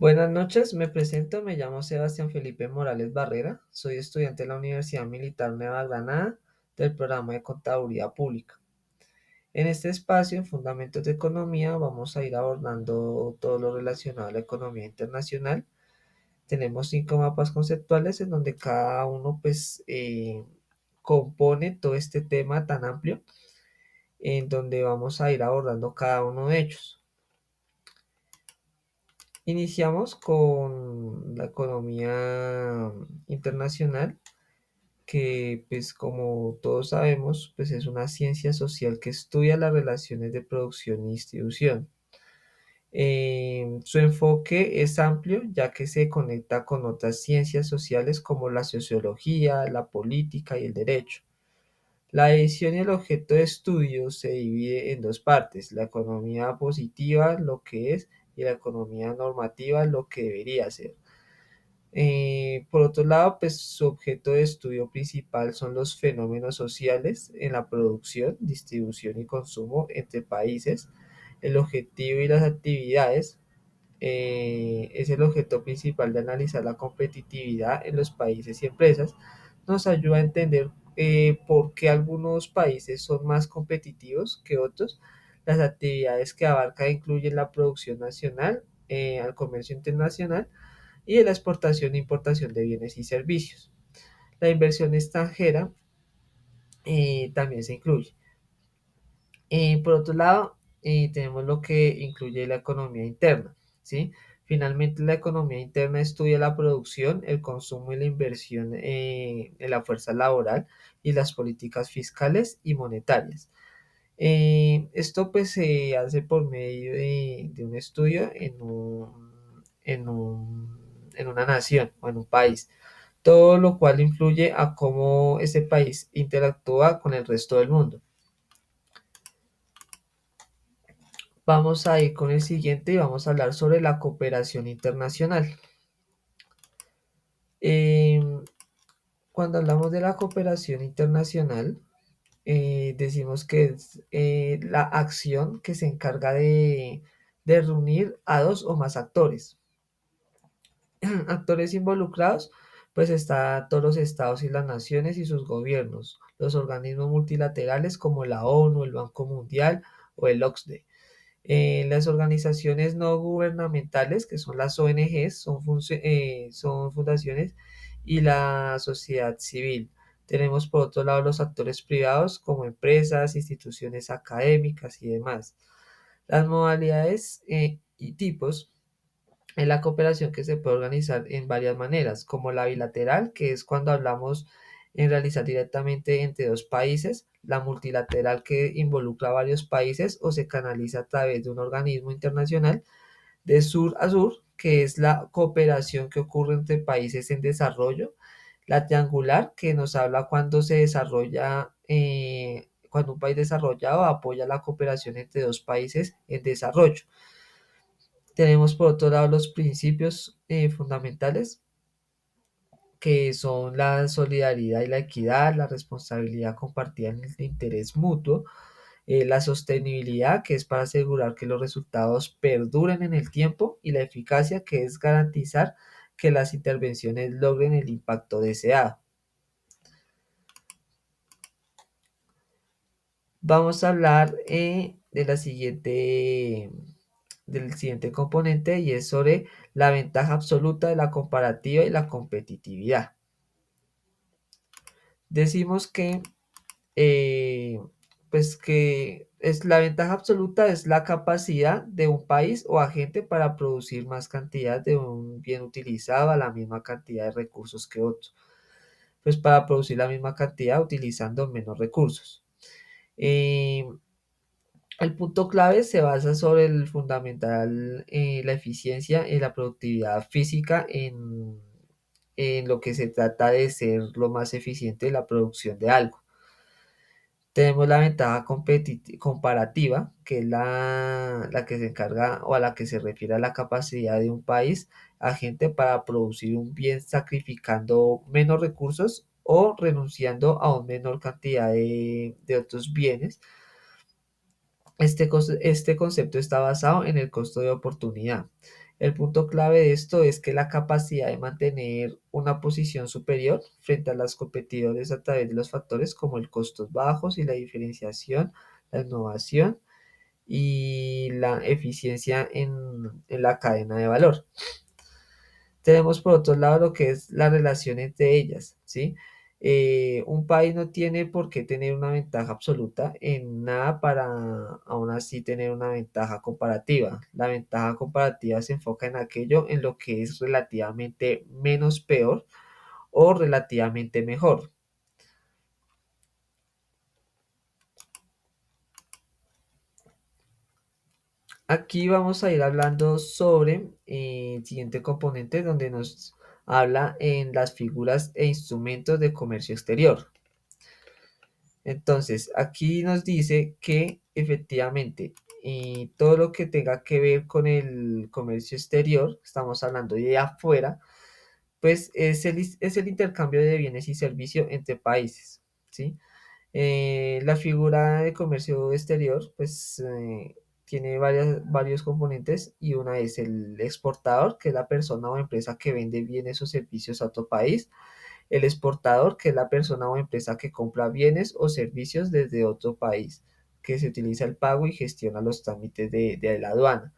Buenas noches, me presento, me llamo Sebastián Felipe Morales Barrera, soy estudiante de la Universidad Militar Nueva Granada del programa de Contaduría Pública. En este espacio, en Fundamentos de Economía, vamos a ir abordando todo lo relacionado a la economía internacional. Tenemos 5 mapas conceptuales en donde cada uno compone todo este tema tan amplio, en donde vamos a ir abordando cada uno de ellos. Iniciamos con la economía internacional, que pues como todos sabemos, pues es una ciencia social que estudia las relaciones de producción y distribución. Su enfoque es amplio ya que se conecta con otras ciencias sociales como la sociología, la política y el derecho. La división y el objeto de estudio se divide en dos partes: la economía positiva, lo que es, y la economía normativa, lo que debería ser. Por otro lado, pues su objeto de estudio principal son los fenómenos sociales en la producción, distribución y consumo entre países. El objetivo y las actividades es el objeto principal de analizar la competitividad en los países y empresas. Nos ayuda a entender por qué algunos países son más competitivos que otros. Las actividades que abarca incluyen la producción nacional, al comercio internacional y de la exportación e importación de bienes y servicios. La inversión extranjera también se incluye. Por otro lado, tenemos lo que incluye la economía interna, ¿sí? Finalmente, la economía interna estudia la producción, el consumo y la inversión en la fuerza laboral y las políticas fiscales y monetarias. Esto pues se hace por medio de un estudio en una nación o en un país, todo lo cual influye a cómo ese país interactúa con el resto del mundo. Vamos a ir con el siguiente y vamos a hablar sobre la cooperación internacional. Em, Cuando hablamos de la cooperación internacional, decimos que es la acción que se encarga de reunir a dos o más actores. Actores involucrados, pues está todos los estados y las naciones y sus gobiernos, los organismos multilaterales como la ONU, el Banco Mundial o el OCDE. Las organizaciones no gubernamentales, que son las ONGs, son fundaciones, y la sociedad civil. Tenemos por otro lado los actores privados como empresas, instituciones académicas y demás. Las modalidades y tipos en la cooperación que se puede organizar en varias maneras, como la bilateral, que es cuando hablamos en realizar directamente entre dos países; la multilateral, que involucra a varios países o se canaliza a través de un organismo internacional; de sur a sur, que es la cooperación que ocurre entre países en desarrollo; la triangular, que nos habla cuando se desarrolla, cuando un país desarrollado apoya la cooperación entre dos países en desarrollo. Tenemos por otro lado los principios fundamentales, que son la solidaridad y la equidad, la responsabilidad compartida en el interés mutuo, la sostenibilidad, que es para asegurar que los resultados perduren en el tiempo, y la eficacia, que es garantizar que las intervenciones logren el impacto deseado. Vamos a hablar del siguiente componente, y es sobre la ventaja absoluta de la comparativa y la competitividad. Decimos eh, que es la ventaja absoluta es la capacidad de un país o agente para producir más cantidad de un bien utilizado a la misma cantidad de recursos que otro. Pues para producir la misma cantidad utilizando menos recursos. Eh, el punto clave se basa sobre el fundamental, la eficiencia y la productividad física en lo que se trata de ser lo más eficiente en la producción de algo. Tenemos la ventaja comparativa, que es la que se encarga o a la que se refiere a la capacidad de un país agente para producir un bien sacrificando menos recursos o renunciando a una menor cantidad de otros bienes. Este concepto está basado en el costo de oportunidad. El punto clave de esto es que la capacidad de mantener una posición superior frente a los competidores a través de los factores como el costos bajos y la diferenciación, la innovación y la eficiencia en la cadena de valor. Tenemos por otro lado lo que es la relación entre ellas, ¿sí? Un país no tiene por qué tener una ventaja absoluta en nada para aún así tener una ventaja comparativa. La ventaja comparativa se enfoca en aquello en lo que es relativamente menos peor o relativamente mejor. Aquí vamos a ir hablando sobre el siguiente componente donde nos habla en las figuras e instrumentos de comercio exterior. Entonces, aquí nos dice que efectivamente todo lo que tenga que ver con el comercio exterior, estamos hablando de afuera, pues es el intercambio de bienes y servicios entre países, ¿sí? La figura de comercio exterior, pues tiene varios componentes y una es el exportador, que es la persona o empresa que vende bienes o servicios a otro país. El exportador, que es la persona o empresa que compra bienes o servicios desde otro país, que se utiliza el pago y gestiona los trámites de la aduana.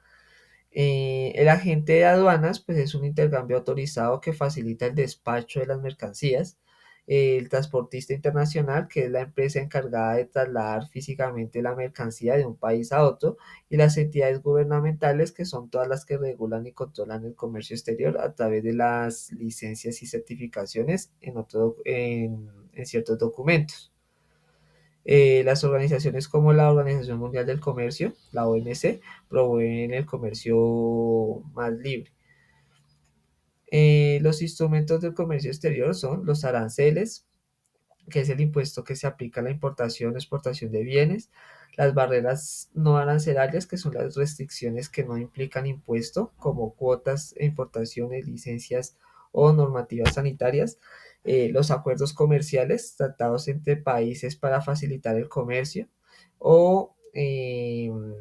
El agente de aduanas, pues es un intercambio autorizado que facilita el despacho de las mercancías. El transportista internacional, que es la empresa encargada de trasladar físicamente la mercancía de un país a otro. Y las entidades gubernamentales, que son todas las que regulan y controlan el comercio exterior a través de las licencias y certificaciones en ciertos documentos. Las organizaciones como la Organización Mundial del Comercio, la OMC, promueven el comercio más libre. Los instrumentos del comercio exterior son los aranceles, que es el impuesto que se aplica a la importación o exportación de bienes, las barreras no arancelarias, que son las restricciones que no implican impuesto, como cuotas e importaciones, licencias o normativas sanitarias, los acuerdos comerciales, tratados entre países para facilitar el comercio, o en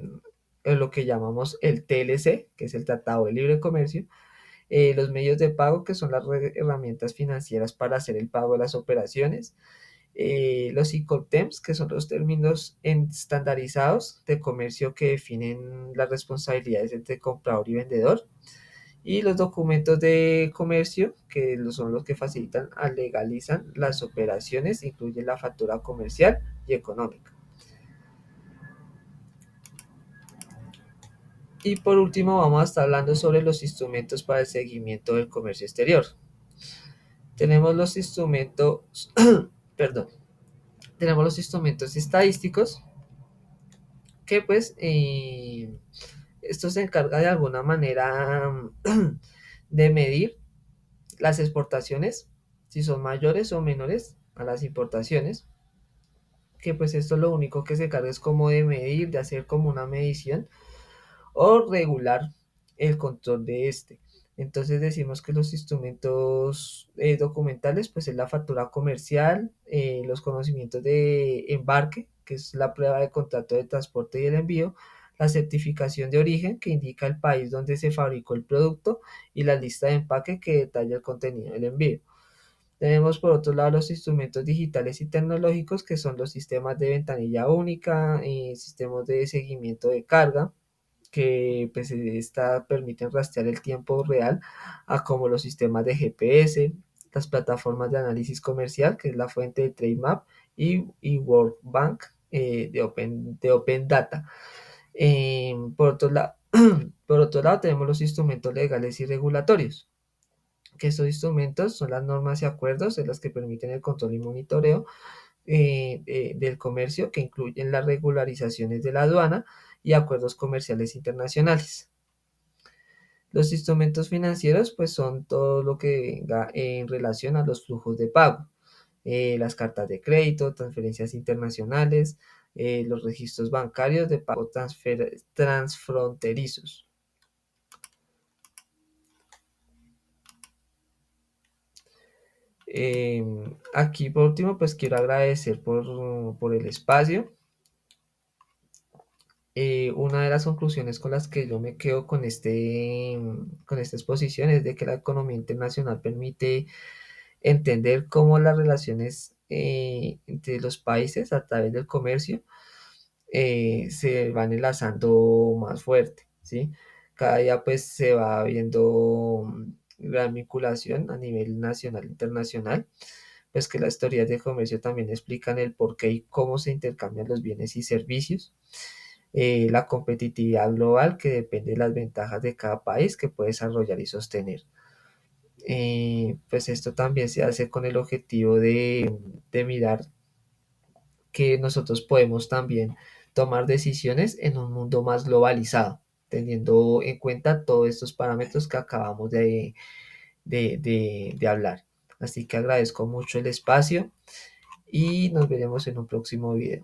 lo que llamamos el TLC, que es el Tratado de Libre Comercio, los medios de pago, que son las herramientas financieras para hacer el pago de las operaciones, los ICOTEMS, que son los términos estandarizados de comercio que definen las responsabilidades entre comprador y vendedor, y los documentos de comercio, que son los que facilitan o legalizan las operaciones, incluyen la factura comercial y económica. Y por último vamos a estar hablando sobre los instrumentos para el seguimiento del comercio exterior. Tenemos los instrumentos, perdón, tenemos los instrumentos estadísticos que pues esto se encarga de alguna manera de medir las exportaciones, si son mayores o menores a las importaciones, que pues esto lo único que se encarga es como de medir, de hacer como una medición o regular el control de este. Entonces decimos que los instrumentos documentales, pues es la factura comercial, los conocimientos de embarque, que es la prueba de contrato de transporte y el envío, la certificación de origen, que indica el país donde se fabricó el producto, y la lista de empaque, que detalla el contenido del envío. Tenemos por otro lado los instrumentos digitales y tecnológicos, que son los sistemas de ventanilla única, sistemas de seguimiento de carga, que pues permiten rastrear el tiempo real, a como los sistemas de GPS, las plataformas de análisis comercial, que es la fuente de Trademap, y World Bank de Open Data. Por otro lado, por otro lado, tenemos los instrumentos legales y regulatorios, que estos instrumentos son las normas y acuerdos en las que permiten el control y monitoreo del comercio, que incluyen las regularizaciones de la aduana y acuerdos comerciales internacionales. Los instrumentos financieros, pues son todo lo que venga en relación a los flujos de pago, las cartas de crédito, transferencias internacionales, los registros bancarios de pago transfronterizos. Aquí por último, pues quiero agradecer por el espacio. Una de las conclusiones con las que yo me quedo con con esta exposición es de que la economía internacional permite entender cómo las relaciones entre los países a través del comercio se van enlazando más fuerte, ¿sí? Cada día pues se va viendo gran vinculación a nivel nacional e internacional, pues que las teorías de comercio también explican el por qué y cómo se intercambian los bienes y servicios, la competitividad global que depende de las ventajas de cada país que puede desarrollar y sostener. Pues esto también se hace con el objetivo de mirar que nosotros podemos también tomar decisiones en un mundo más globalizado, teniendo en cuenta todos estos parámetros que acabamos de hablar. Así que agradezco mucho el espacio y nos veremos en un próximo video.